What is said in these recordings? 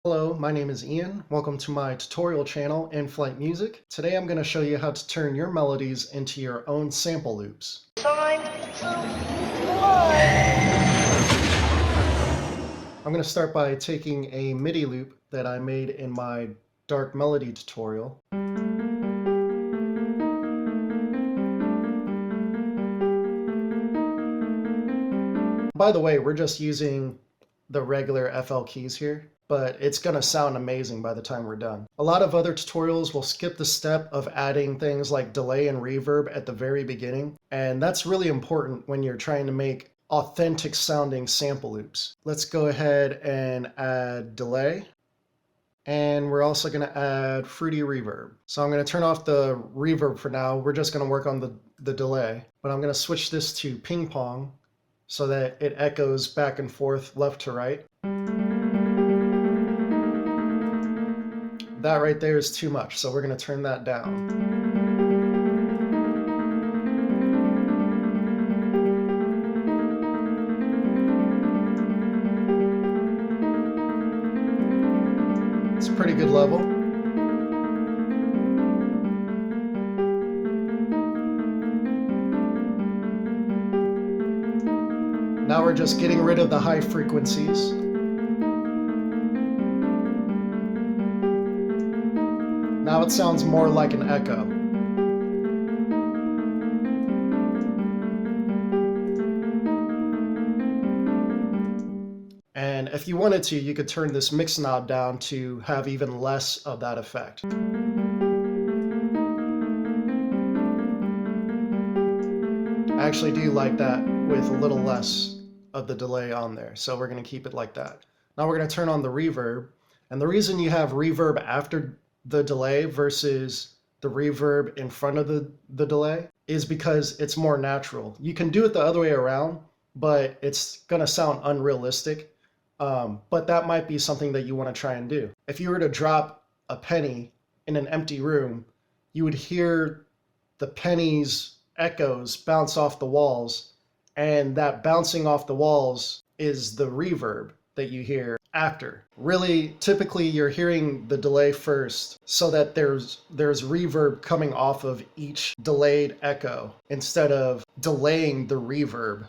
Hello, my name is Ian. Welcome to my tutorial channel, Inflightmuzik. Today I'm going to show you how to turn your melodies into your own sample loops. I'm going to start by taking a Midi loop that I made in my dark melody tutorial. By the way, we're just using the regular FL keys here, but it's going to sound amazing by the time we're done. A lot of other tutorials will skip the step of adding things like delay and reverb at the very beginning, and that's really important when you're trying to make authentic sounding sample loops. Let's go ahead and add delay, and we're also going to add fruity reverb. So I'm going to turn off the reverb for now. We're just going to work on the delay, but I'm going to switch this to ping pong so that it echoes back and forth left to right. That right there is too much, so we're going to turn that down. It's a pretty good level. Now we're just getting rid of the high frequencies. Now it sounds more like an echo. And if you wanted to, you could turn this mix knob down to have even less of that effect. I actually do like that with a little less of the delay on there, so we're going to keep it like that. Now we're going to turn on the reverb, and the reason you have reverb after the delay versus the reverb in front of the delay is because it's more natural. You can do it the other way around, but it's going to sound unrealistic. But that might be something that you want to try and do. If you were to drop a penny in an empty room, you would hear the penny's echoes bounce off the walls, and that bouncing off the walls is the reverb that you hear after. Really, typically you're hearing the delay first so that there's reverb coming off of each delayed echo instead of delaying the reverb.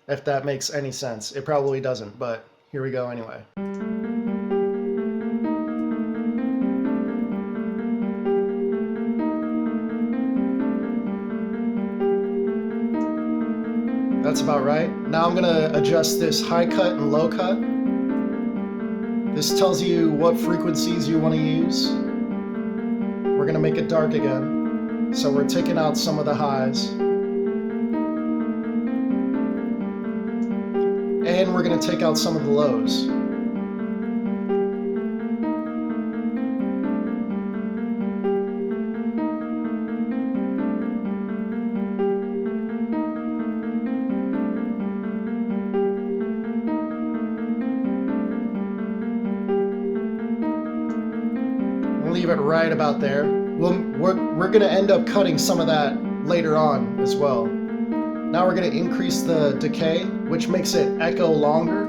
If that makes any sense. It probably doesn't, but here we go anyway. That's about right. Now I'm gonna adjust this high cut and low cut. This tells you what frequencies you want to use. We're gonna make it dark again. So we're taking out some of the highs. And we're going to take out some of the lows. We'll leave it right about there. We're going to end up cutting some of that later on as well. Now we're going to increase the decay, which makes it echo longer.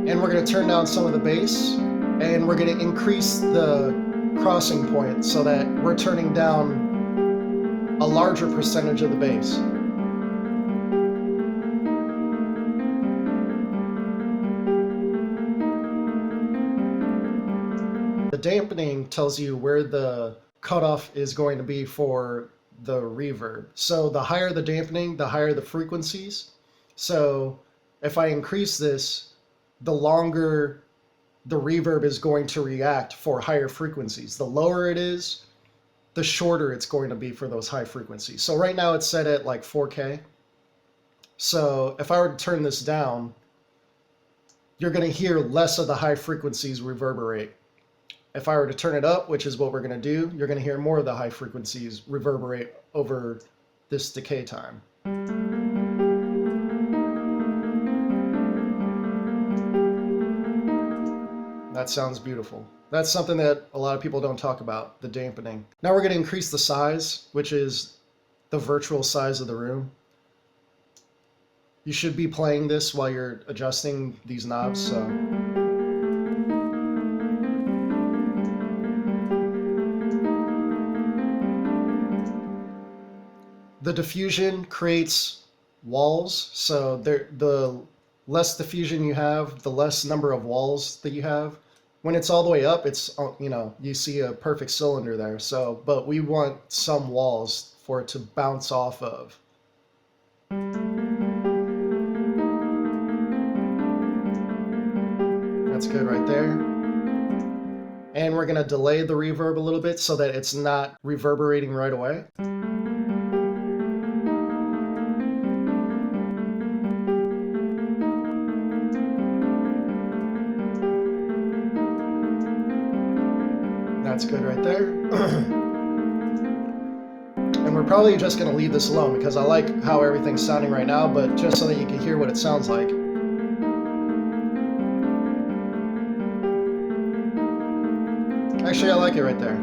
And we're going to turn down some of the bass, and we're going to increase the crossing point so that we're turning down a larger percentage of the bass. The dampening tells you where the cutoff is going to be for the reverb. So the higher the dampening, the higher the frequencies. So if I increase this, the longer the reverb is going to react for higher frequencies. The lower it is, the shorter it's going to be for those high frequencies. So right now it's set at like 4K. So if I were to turn this down, you're going to hear less of the high frequencies reverberate. If I were to turn it up, which is what we're going to do, you're going to hear more of the high frequencies reverberate over this decay time. That sounds beautiful. That's something that a lot of people don't talk about, the dampening. Now we're going to increase the size, which is the virtual size of the room. You should be playing this while you're adjusting these knobs, so. The diffusion creates walls, so the less diffusion you have, the less number of walls that you have. When it's all the way up, it's, you know, you see a perfect cylinder there. So, but we want some walls for it to bounce off of. That's good right there. And we're gonna delay the reverb a little bit so that it's not reverberating right away. That's good right there. And we're probably just going to leave this alone because I like how everything's sounding right now, but just so that you can hear what it sounds like. Actually, I like it right there.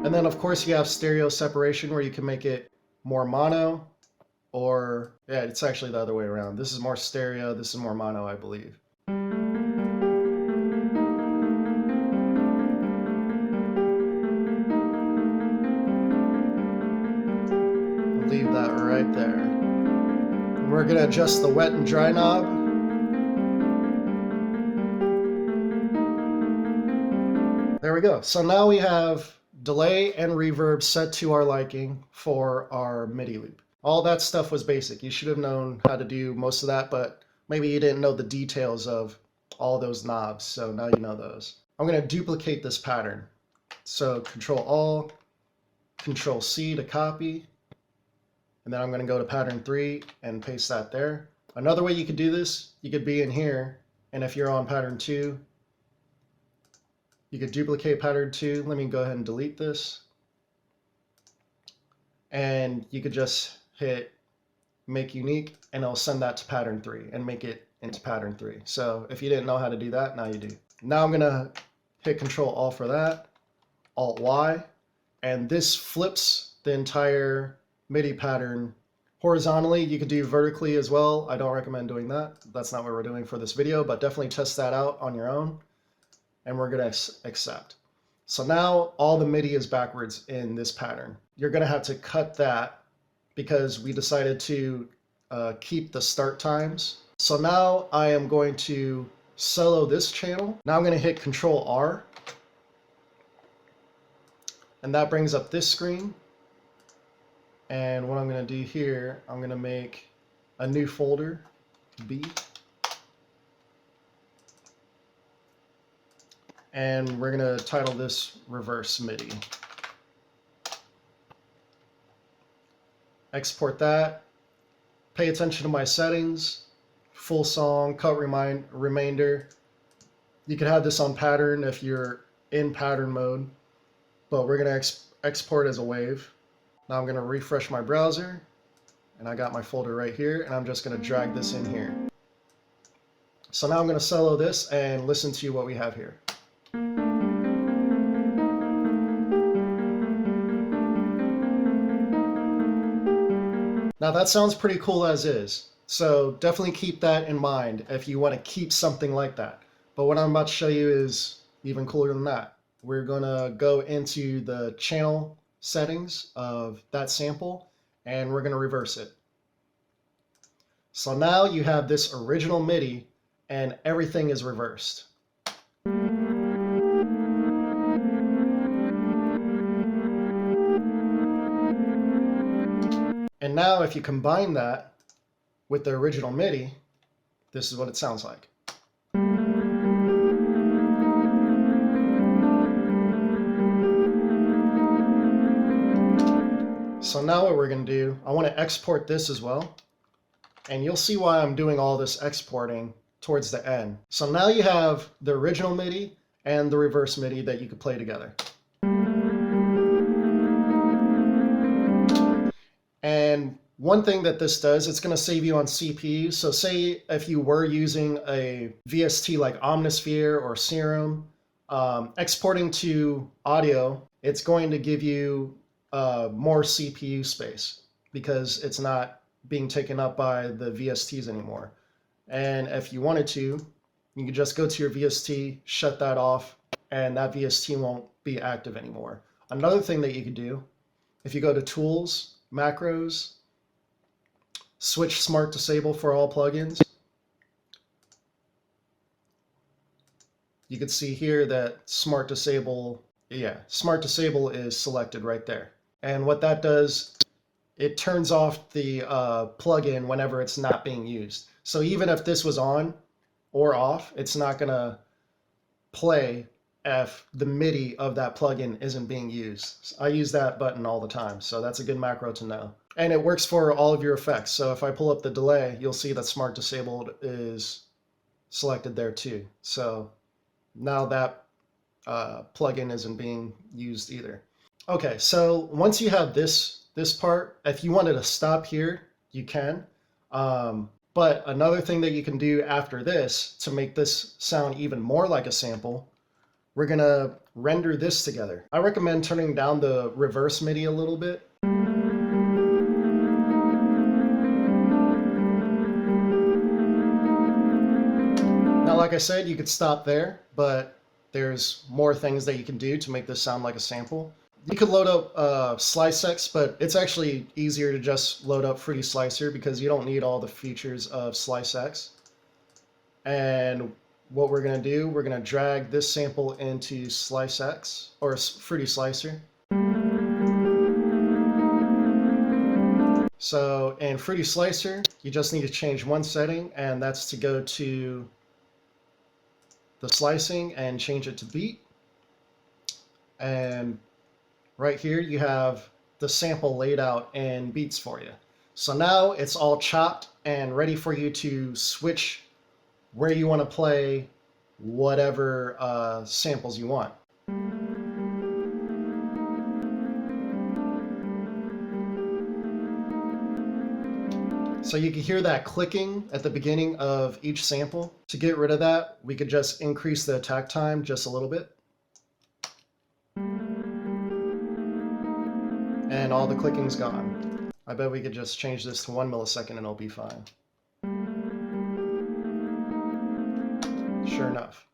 And then of course you have stereo separation where you can make it more mono, or yeah, it's actually the other way around. This is more stereo, this is more mono, I believe. Leave that right there. And we're going to adjust the wet and dry knob. There we go. So now we have delay and reverb set to our liking for our MIDI loop. All that stuff was basic. You should have known how to do most of that, but maybe you didn't know the details of all those knobs, so now you know those. I'm going to duplicate this pattern. So Ctrl-Alt, Ctrl-C to copy. And then I'm going to go to pattern 3 and paste that there. Another way you could do this, you could be in here, and if you're on pattern 2, you could duplicate pattern 2. Let me go ahead and delete this. And you could just hit make unique, and it'll send that to pattern 3 and make it into pattern 3. So if you didn't know how to do that, now you do. Now I'm going to hit Ctrl-Alt for that, Alt-Y, and this flips the entire MIDI pattern horizontally. You could do vertically as well. I don't recommend doing that. That's not what we're doing for this video, but definitely test that out on your own. And we're going to accept. So now all the MIDI is backwards in this pattern. You're going to have to cut that because we decided to keep the start times. So now I am going to solo this channel. Now I'm going to hit Ctrl-R. And that brings up this screen. And what I'm going to do here, I'm going to make a new folder, B. And we're going to title this Reverse MIDI. Export that. Pay attention to my settings. Full song, cut remainder. You can have this on pattern if you're in pattern mode. But we're going to export as a wave. Now I'm going to refresh my browser, and I got my folder right here, and I'm just going to drag this in here. So now I'm going to solo this and listen to what we have here. Now that sounds pretty cool as is, so definitely keep that in mind if you want to keep something like that. But what I'm about to show you is even cooler than that. We're going to go into the channel settings of that sample, and we're going to reverse it. So now you have this original MIDI and everything is reversed. And now if you combine that with the original MIDI, this is what it sounds like. So now what we're going to do, I want to export this as well. And you'll see why I'm doing all this exporting towards the end. So now you have the original MIDI and the reverse MIDI that you could play together. And one thing that this does, it's going to save you on CPU. So say if you were using a VST like Omnisphere or Serum, exporting to audio, it's going to give you more CPU space because it's not being taken up by the VSTs anymore. And if you wanted to, you could just go to your VST, shut that off, and that VST won't be active anymore. Another thing that you could do, if you go to Tools, Macros, switch Smart Disable for all plugins, you can see here that Smart Disable is selected right there. And what that does, it turns off the plugin whenever it's not being used. So even if this was on or off, it's not going to play if the MIDI of that plugin isn't being used. I use that button all the time, so that's a good macro to know. And it works for all of your effects. So if I pull up the delay, you'll see that Smart Disabled is selected there too. So now that plugin isn't being used either. Okay, so once you have this part, if you wanted to stop here, you can. But another thing that you can do after this to make this sound even more like a sample, we're gonna render this together. I recommend turning down the reverse MIDI a little bit. Now, like I said, you could stop there, but there's more things that you can do to make this sound like a sample. You could load up SliceX, but it's actually easier to just load up Fruity Slicer because you don't need all the features of SliceX. And what we're going to do, we're going to drag this sample into SliceX, or Fruity Slicer. So in Fruity Slicer, you just need to change one setting, and that's to go to the slicing and change it to beat. And right here, you have the sample laid out in beats for you. So now it's all chopped and ready for you to switch where you want to play whatever samples you want. So you can hear that clicking at the beginning of each sample. To get rid of that, we could just increase the attack time just a little bit. And all the clicking's gone. I bet we could just change this to 1 millisecond and it'll be fine. Sure enough.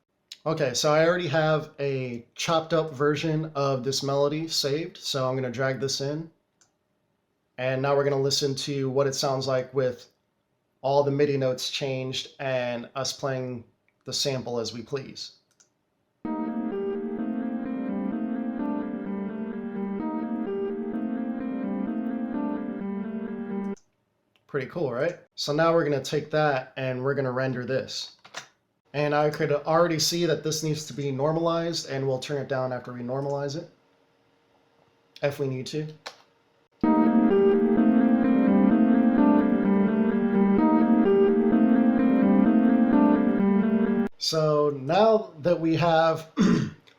Okay, so I already have a chopped up version of this melody saved, so I'm going to drag this in. And now we're going to listen to what it sounds like with all the MIDI notes changed and us playing the sample as we please. Pretty cool, right? So now we're going to take that and we're going to render this. And I could already see that this needs to be normalized, and we'll turn it down after we normalize it, if we need to. So now that we have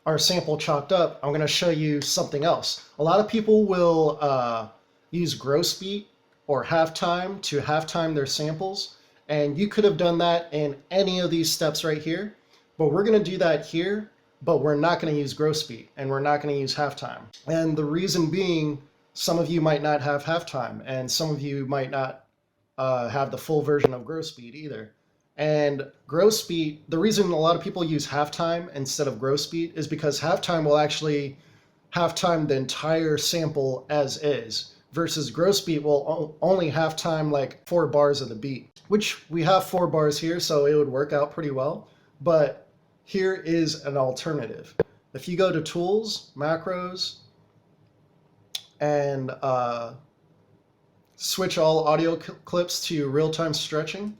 our sample chopped up, I'm going to show you something else. A lot of people will use gross beat or halftime to halftime their samples. And you could have done that in any of these steps right here, but we're going to do that here, but we're not going to use gross beat and we're not going to use halftime. And the reason being, some of you might not have halftime and some of you might not have the full version of gross beat either. And gross beat, the reason a lot of people use halftime instead of gross beat is because halftime will actually halftime the entire sample as is, versus gross beat will only halftime like 4 bars of the beat. Which we have 4 bars here, so it would work out pretty well. But here is an alternative. If you go to Tools, Macros, and switch all audio clips to Realtime Stretching,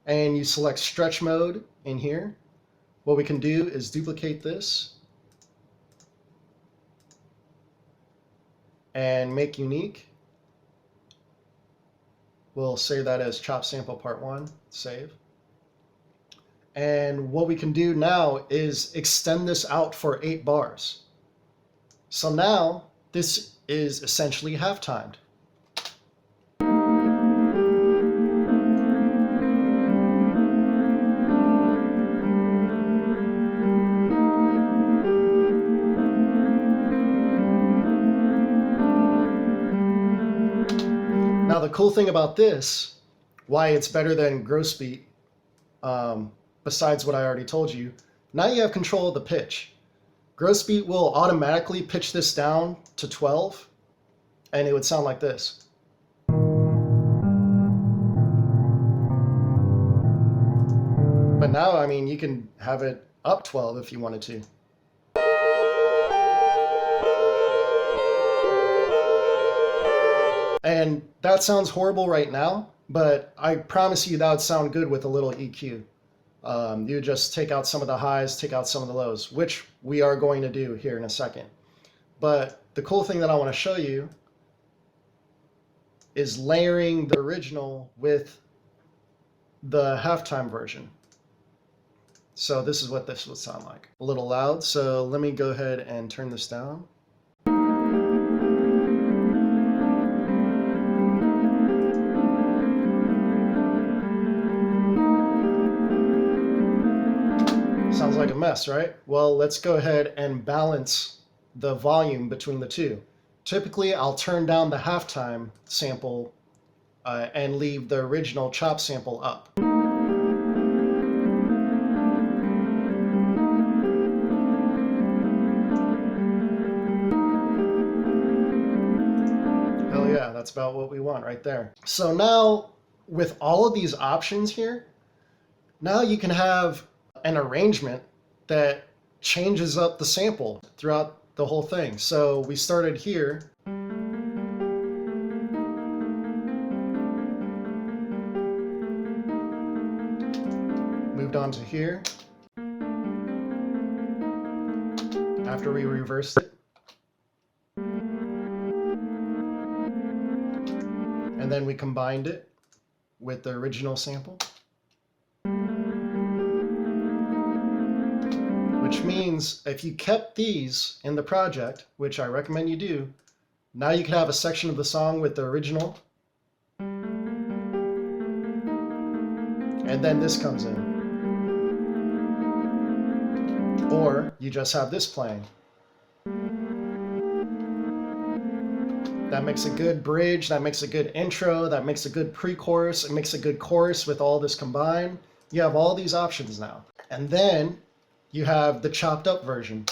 and you select Stretch Mode in here, what we can do is duplicate this and make unique. We'll save that as Chop Sample Part 1, save. And what we can do now is extend this out for 8 bars. So now this is essentially half-timed. Now the cool thing about this, why it's better than gross beat, besides what I already told you, now you have control of the pitch. Gross beat will automatically pitch this down to 12, and it would sound like this. But now, I mean, you can have it up 12 if you wanted to. And that sounds horrible right now, but I promise you that would sound good with a little EQ. You just take out some of the highs, take out some of the lows, which we are going to do here in a second. But the cool thing that I want to show you is layering the original with the halftime version. So this is what this would sound like. A little loud, so let me go ahead and turn this down. Sounds like a mess, right? Well, let's go ahead and balance the volume between the two. Typically, I'll turn down the halftime sample and leave the original chop sample up. Hell yeah, that's about what we want right there. So now, with all of these options here, now you can have an arrangement that changes up the sample throughout the whole thing. So we started here. Moved on to here. After we reversed it. And then we combined it with the original sample. Which means if you kept these in the project, which I recommend you do, now you can have a section of the song with the original. And then this comes in. Or you just have this playing. That makes a good bridge, that makes a good intro, that makes a good pre-chorus, it makes a good chorus with all this combined. You have all these options now. And then you have the chopped up version.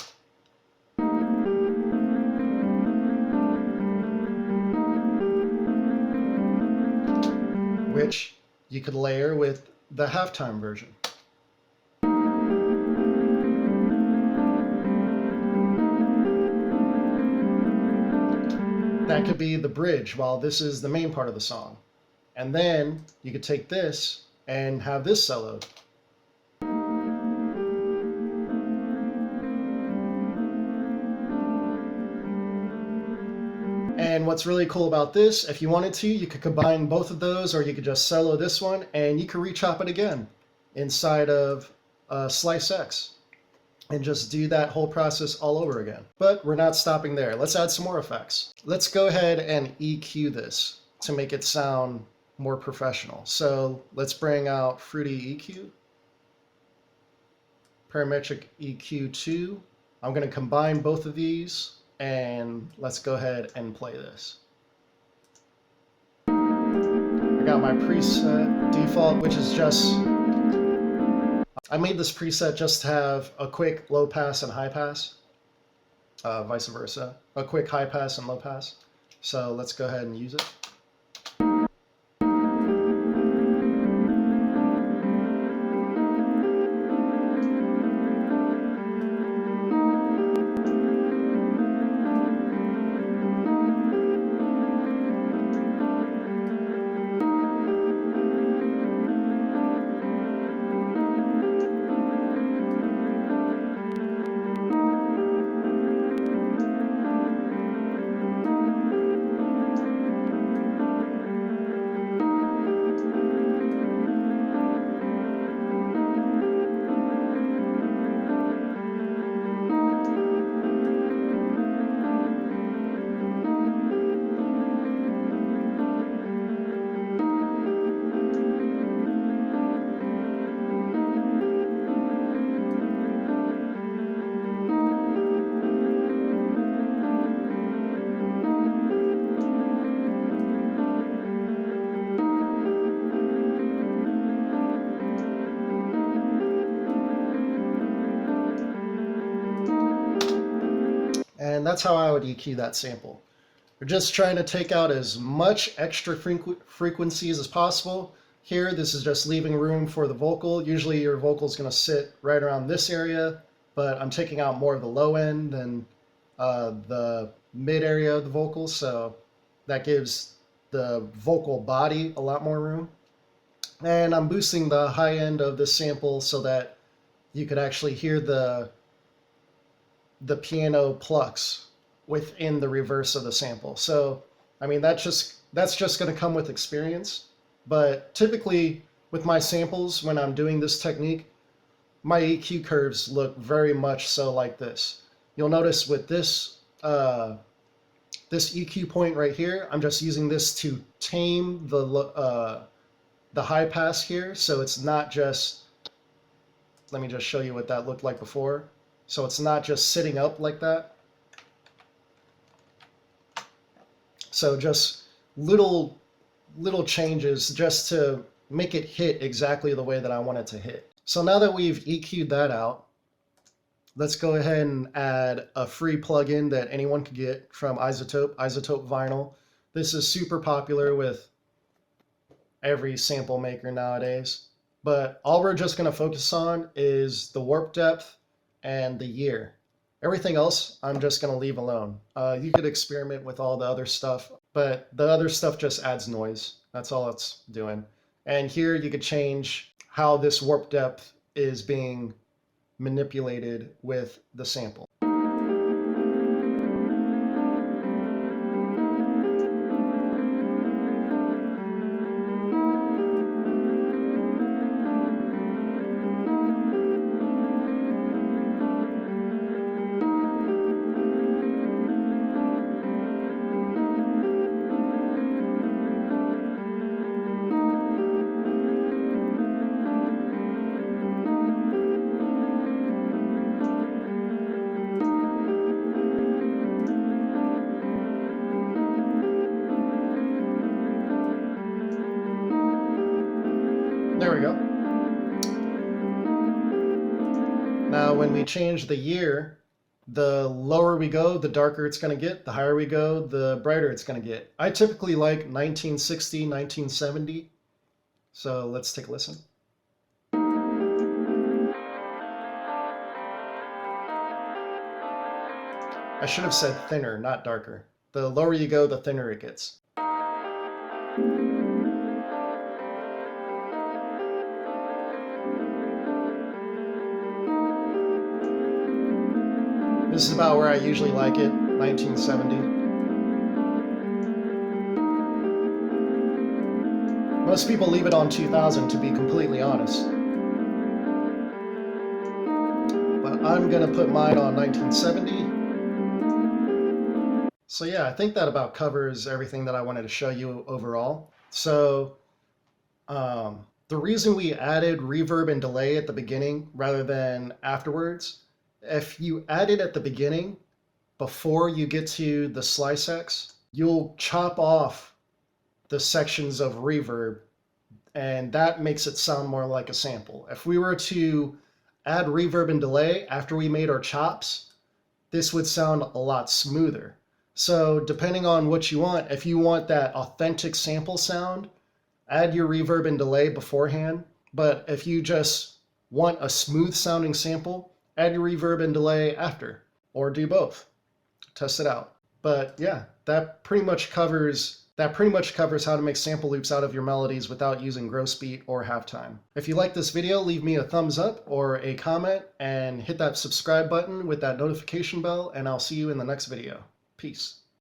Which you could layer with the halftime version. That could be the bridge while this is the main part of the song. And then you could take this and have this soloed. And what's really cool about this, if you wanted to, you could combine both of those, or you could just solo this one, and you could re-chop it again inside of Slice X. And just do that whole process all over again. But we're not stopping there. Let's add some more effects. Let's go ahead and EQ this to make it sound more professional. So let's bring out Fruity EQ, Parametric EQ 2. I'm going to combine both of these, and let's go ahead and play this. I got my preset default, which is just, I made this preset just to have a quick low pass and high pass, vice versa, a quick high pass and low pass. So let's go ahead and use it. And that's how I would EQ that sample. We're just trying to take out as much extra frequencies as possible. Here, this is just leaving room for the vocal. Usually your vocal is going to sit right around this area, but I'm taking out more of the low end than the mid area of the vocal, so that gives the vocal body a lot more room. And I'm boosting the high end of this sample so that you could actually hear the piano plucks within the reverse of the sample. So, I mean, that's just going to come with experience. But typically with my samples, when I'm doing this technique, my EQ curves look very much so like this. You'll notice with this this EQ point right here, I'm just using this to tame the high pass here. So it's not just, let me just show you what that looked like before. So it's not just sitting up like that. So just little changes just to make it hit exactly the way that I want it to hit. So now that we've EQ'd that out, let's go ahead and add a free plugin that anyone could get from iZotope Vinyl. This is super popular with every sample maker nowadays. But all we're just going to focus on is the warp depth and the year. Everything else, I'm just going to leave alone. You could experiment with all the other stuff, but the other stuff just adds noise. That's all it's doing. And here you could change how this warp depth is being manipulated with the sample. There we go. Now when we change the year, the lower we go, the darker it's going to get. The higher we go, the brighter it's going to get. I typically like 1960, 1970. So let's take a listen. I should have said thinner, not darker. The lower you go, the thinner it gets. This is about where I usually like it, 1970. Most people leave it on 2000, to be completely honest. But I'm gonna put mine on 1970. So yeah, I think that about covers everything that I wanted to show you overall. So the reason we added reverb and delay at the beginning rather than afterwards, if you add it at the beginning, before you get to the slice X, you'll chop off the sections of reverb, and that makes it sound more like a sample. If we were to add reverb and delay after we made our chops, this would sound a lot smoother. So depending on what you want, if you want that authentic sample sound, add your reverb and delay beforehand. But if you just want a smooth sounding sample, add your reverb and delay after, or do both. Test it out. But yeah, that pretty much covers how to make sample loops out of your melodies without using gross beat or halftime. If you like this video, leave me a thumbs up or a comment and hit that subscribe button with that notification bell, and I'll see you in the next video. Peace.